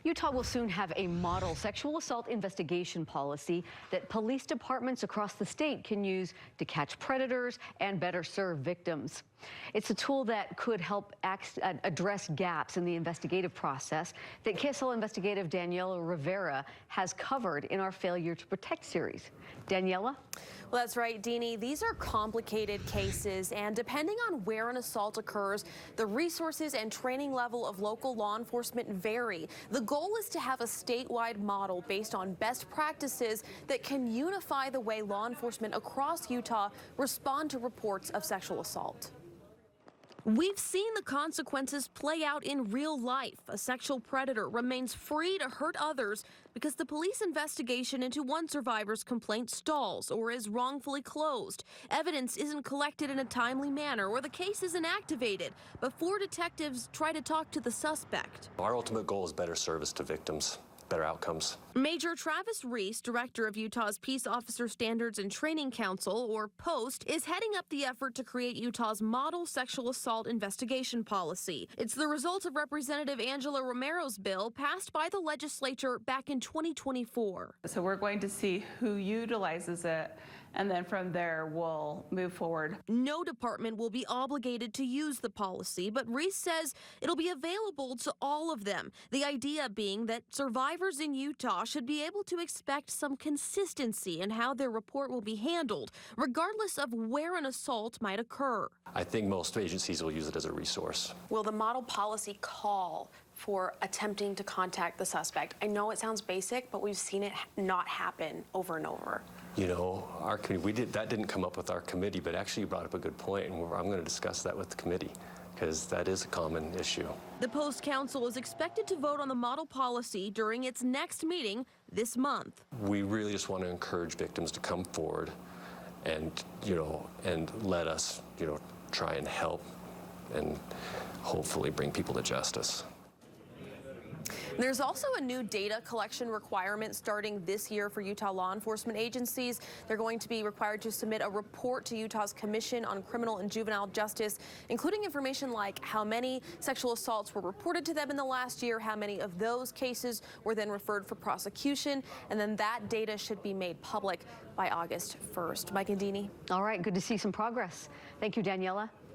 Utah will soon have a model sexual assault investigation policy that police departments across the state can use to catch predators and better serve victims. It's a tool that could help address gaps in the investigative process that KSL investigative Daniela Rivera has covered in our Failure to Protect series. Daniela? Well, that's right, Deanie. These are complicated cases, and depending on where an assault occurs, the resources and training level of local law enforcement vary. The goal is to have a statewide model based on best practices that can unify the way law enforcement across Utah respond to reports of sexual assault. We've seen the consequences play out in real life. A sexual predator remains free to hurt others because the police investigation into one survivor's complaint stalls or is wrongfully closed. Evidence isn't collected in a timely manner or the case isn't activated before detectives try to talk to the suspect. Our ultimate goal is better service to victims. Better outcomes. Major Travis Reese, director of Utah's Peace Officer Standards and Training Council, or POST, is heading up the effort to create Utah's model sexual assault investigation policy. It's the result of Representative Angela Romero's bill passed by the legislature back in 2024. So we're going to see who utilizes it, and then from there we'll move forward. No department will be obligated to use the policy, but Reese says it'll be available to all of them. The idea being that survivors in Utah should be able to expect some consistency in how their report will be handled, regardless of where an assault might occur. I think most agencies will use it as a resource. Will the model policy call for attempting to contact the suspect? I know it sounds basic, but we've seen it not happen over and over. You know, our committee, that didn't come up with our committee, but actually you brought up a good point, and I'm going to discuss that with the committee, because that is a common issue. The Post Council is expected to vote on the model policy during its next meeting this month. We really just want to encourage victims to come forward and, and let us, try and help and hopefully bring people to justice. There's also a new data collection requirement starting this year for Utah law enforcement agencies. They're going to be required to submit a report to Utah's Commission on Criminal and Juvenile Justice, including information like how many sexual assaults were reported to them in the last year, how many of those cases were then referred for prosecution, and then that data should be made public by August 1st. Mike and Deanie. All right, good to see some progress. Thank you, Daniela.